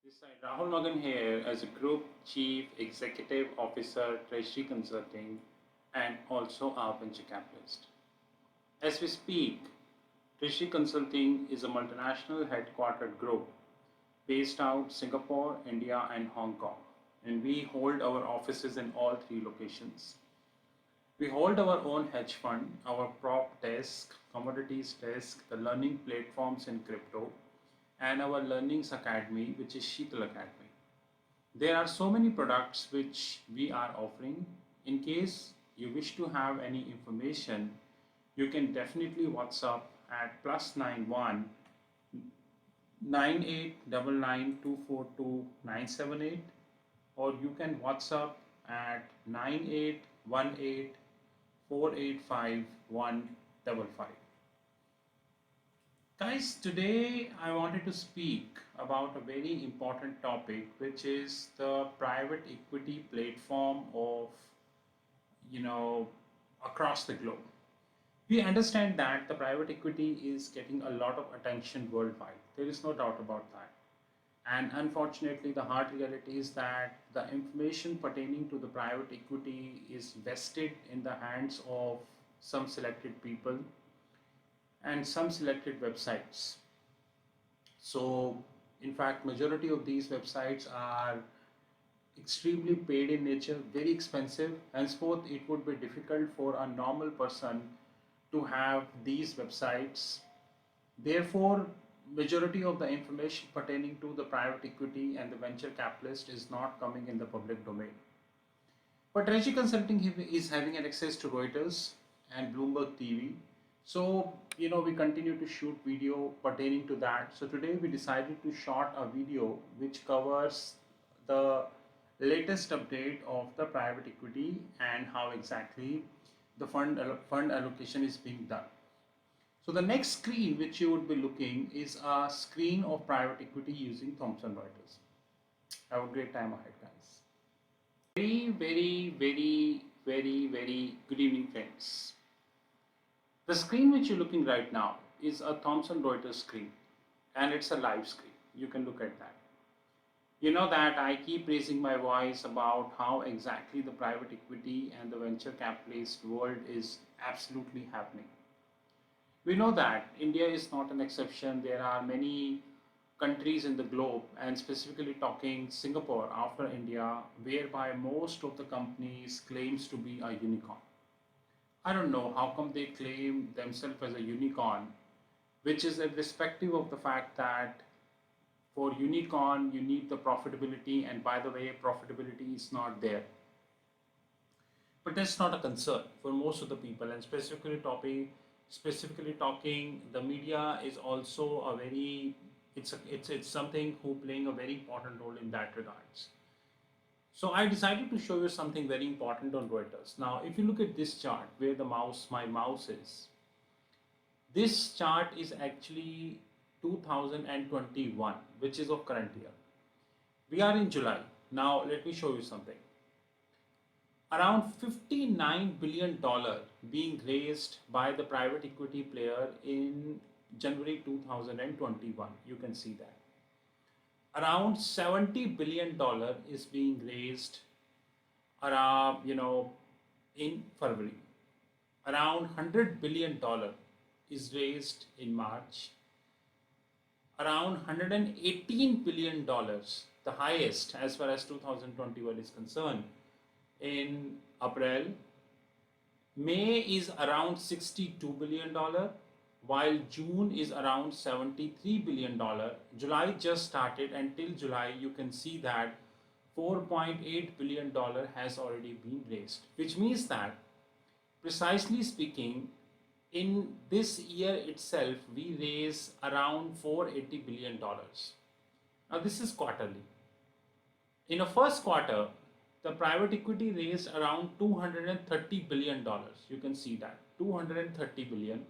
This side Rahul Magan here as a Group Chief Executive Officer, Treasury Consulting, and also a venture capitalist. As we speak, Treasury Consulting is a multinational headquartered group based out Singapore, India, and Hong Kong, and we hold our offices in all three locations. We hold our own hedge fund, our prop desk, commodities desk, the learning platforms in crypto, and our learnings academy, which is Sheetal Academy. There are so many products which we are offering. In case you wish to have any information, you can definitely WhatsApp at +91 9899242978, or you can WhatsApp at 9818485155. Guys, today I wanted to speak about a very important topic, which is the private equity platform of, you know, across the globe. We understand that the private equity is getting a lot of attention worldwide. There is no doubt about that. And unfortunately, the hard reality is that the information pertaining to the private equity is vested in the hands of some selected people and some selected websites. So, in fact, majority of these websites are extremely paid in nature, very expensive. Henceforth, it would be difficult for a normal person to have these websites. Therefore, majority of the information pertaining to the private equity and the venture capitalist is not coming in the public domain. But Treasury Consulting is having an access to Reuters and Bloomberg TV. So, we continue to shoot video pertaining to that. So today we decided to shoot a video which covers the latest update of the private equity and how exactly the fund allocation is being done. So the next screen which you would be looking is a screen of private equity using Thomson Reuters. Have a great time ahead, guys. Very, very, very, very, very good evening, friends. The screen which you're looking right now is a Thomson Reuters screen, and it's a live screen. You can look at that. You know that I keep raising my voice about how exactly the private equity and the venture capitalist world is absolutely happening. We know that India is not an exception. There are many countries in the globe, and specifically talking Singapore after India, whereby most of the companies claims to be a unicorn. I don't know how come they claim themselves as a unicorn, which is irrespective of the fact that for unicorn you need the profitability, and by the way, profitability is not there. But that's not a concern for most of the people, and specifically talking, the media is also a very it's something who playing a very important role in that regards. So I decided to show you something very important on Reuters. Now, if you look at this chart where my mouse is, this chart is actually 2021, which is of current year. We are in July. Now, let me show you something. Around $59 billion being raised by the private equity player in January 2021. You can see that. Around $70 billion is being raised around, in February. Around $100 billion is raised in March. Around $118 billion, the highest as far as 2021 is concerned, in April. May is around $62 billion, while June is around $73 billion. July just started, and till July you can see that $4.8 billion has already been raised, which means that, precisely speaking, in this year itself we raise around $480 billion. Now this is quarterly. In the first quarter, the private equity raised around $230 billion. You can see that, $230 billion.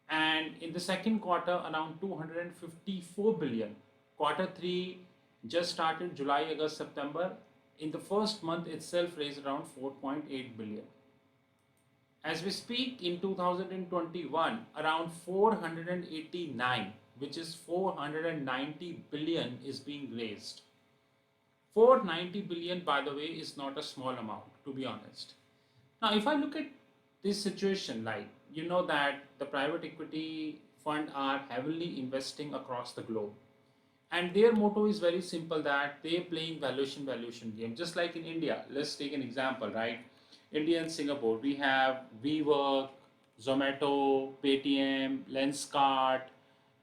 And in the second quarter, around 254 billion. Quarter 3 just started, July, August, September. In the first month itself raised around 4.8 billion. As we speak, in 2021, around 489 which is 490 billion, is being raised. 490 billion, by the way, is not a small amount, to be honest. Now, if I look at this situation, like, you know that the private equity fund are heavily investing across the globe, and their motto is very simple, that they're playing valuation game, just like in India. Let's take an example, right? India and Singapore, we have WeWork, Zomato, Paytm, Lenskart,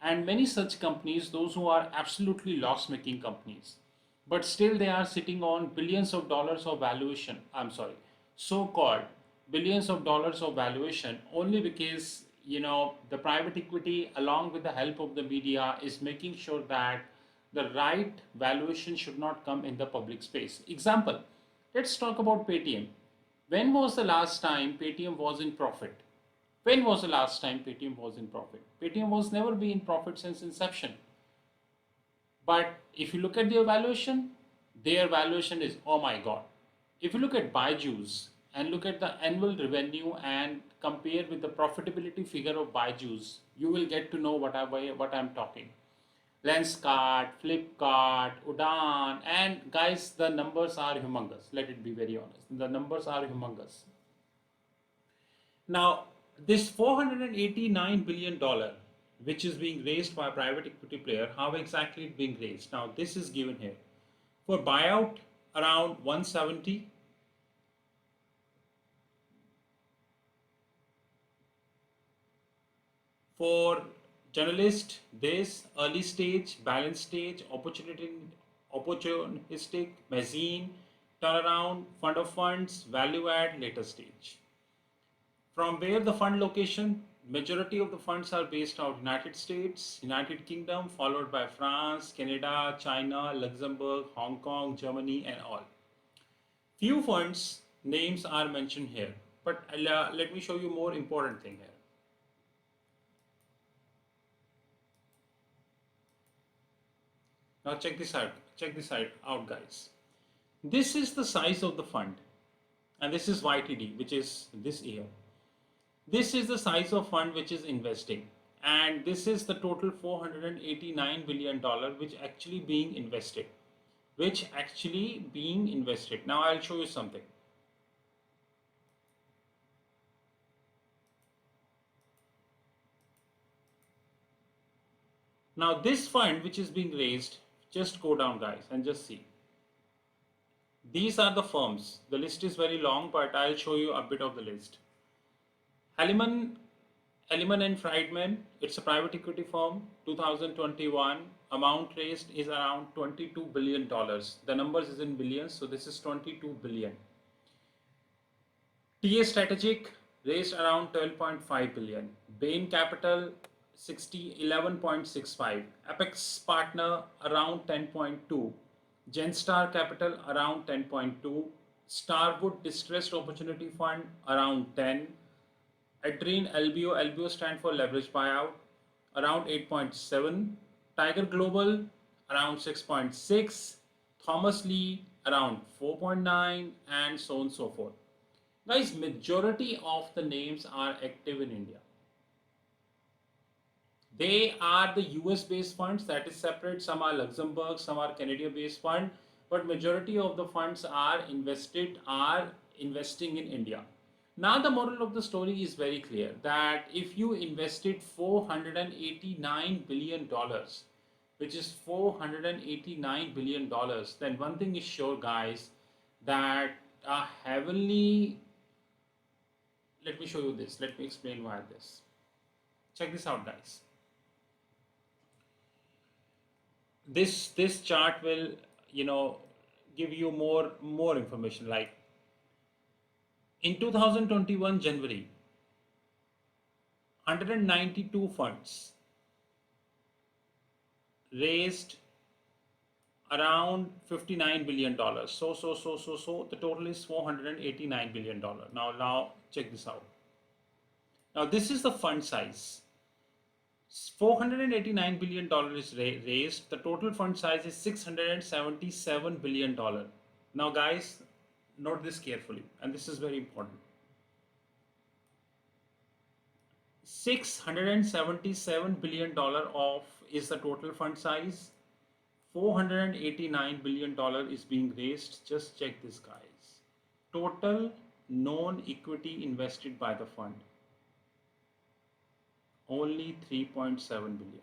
and many such companies, those who are absolutely loss making companies, but still they are sitting on billions of dollars of valuation. I'm sorry, so called billions of dollars of valuation, only because, the private equity, along with the help of the media, is making sure that the right valuation should not come in the public space. Example, let's talk about Paytm. When was the last time Paytm was in profit? When was the last time Paytm was in profit? Paytm was never been in profit since inception. But if you look at their valuation is, oh my god. If you look at Byju's and look at the annual revenue and compare with the profitability figure of Byju's, you will get to know what I'm talking. Lenskart, Flipkart, Udan, and guys, the numbers are humongous. Let it be very honest. The numbers are humongous. Now, this $489 billion, which is being raised by a private equity player, how exactly it being raised? Now, this is given here. For buyout, around 170. For journalist, this early stage, balance stage, opportunistic, mezzanine, turnaround, fund of funds, value add, later stage. From where the fund location? Majority of the funds are based out United States, United Kingdom, followed by France, Canada, China, Luxembourg, Hong Kong, Germany, and all. Few funds names are mentioned here, but let me show you more important thing here. Now check this out. Check this out, guys. This is the size of the fund, and this is YTD, which is this year. This is the size of fund which is investing, and this is the total $489 billion which actually being invested. Now I'll show you something. Now this fund which is being raised, just go down, guys, and just see. These are the firms. The list is very long, but I'll show you a bit of the list. Heliman, and Friedman, it's a private equity firm, 2021. Amount raised is around $22 billion. The numbers is in billions, so this is 22 billion. TA Strategic raised around 12.5 billion. Bain Capital 11.65. Apex Partner around 10.2. Genstar Capital around 10.2. Starwood Distressed Opportunity Fund around 10. Adrene LBO stand for leverage buyout, around 8.7. Tiger Global around 6.6. Thomas Lee around 4.9, and so on and so forth. Guys, majority of the names are active in India. They are the US based funds, that is separate. Some are Luxembourg, some are Canadian based fund, but majority of the funds are investing in India. Now the moral of the story is very clear, that if you invested $489 billion, which is $489 billion, then one thing is sure, guys, that heavenly, let me show you this, let me explain why this. Check this out, guys. This chart will, give you more information. Like in 2021 January, 192 funds raised around $59 billion. So the total is $489 billion. Now check this out. Now this is the fund size. $489 billion is raised. The total fund size is $677 billion. Now guys, note this carefully, and this is very important. $677 billion of is the total fund size. $489 billion is being raised. Just check this, guys. Total known equity invested by the fund, only 3.7 billion.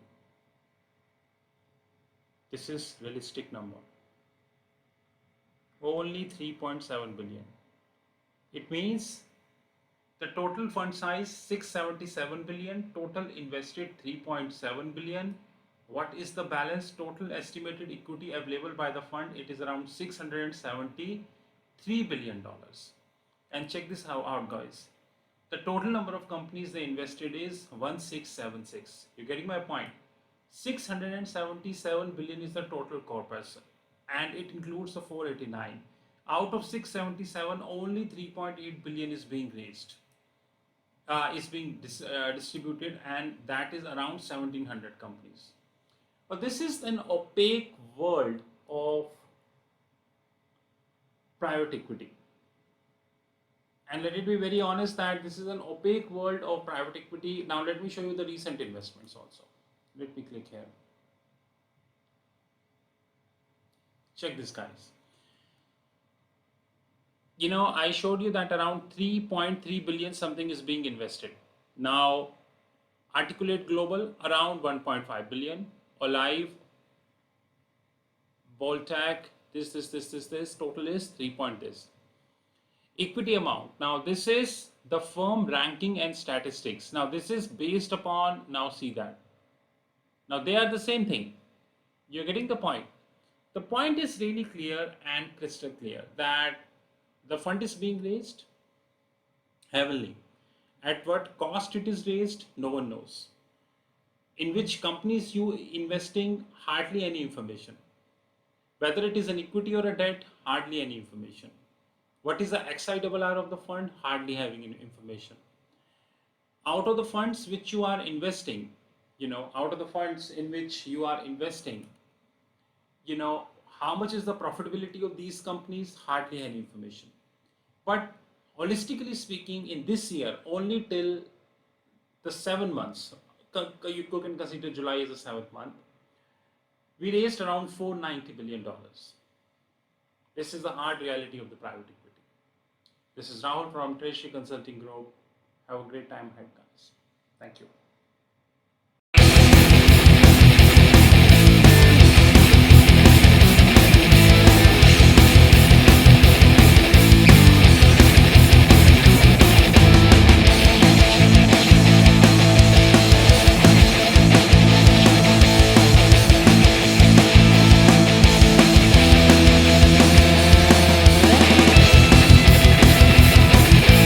This is realistic number. Only 3.7 billion. It means the total fund size 677 billion, total invested 3.7 billion. What is the balance? Total estimated equity available by the fund, it is around $673 billion. And check this out, guys. The total number of companies they invested is 1676. You're getting my point? 677 billion is the total corpus, and it includes the 489. Out of 677, only 3.8 billion is being raised, is being distributed, and that is around 1700 companies. But this is an opaque world of private equity. And let it be very honest that this is an opaque world of private equity. Now let me show you the recent investments also. Let me click here. Check this, guys. I showed you that around 3.3 billion something is being invested. Now, Articulate Global around 1.5 billion. Olive, Voltac, this, total is 3 point this. Equity amount. Now, this is the firm ranking and statistics. Now, this is based upon, now see that. Now, they are the same thing. You're getting the point. The point is really clear and crystal clear that the fund is being raised heavily. At what cost it is raised, no one knows. In which companies you investing, hardly any information. Whether it is an equity or a debt, hardly any information. What is the XIRR of the fund? Hardly having any information. Out of the funds which you are investing, out of the funds in which you are investing, how much is the profitability of these companies? Hardly any information. But holistically speaking, in this year, only till the 7 months, you can consider July as the 7th month, we raised around $490 billion. This is the hard reality of the private equity. This is Rahul from Treasury Consulting Group. Have a great time ahead, guys. Thank you.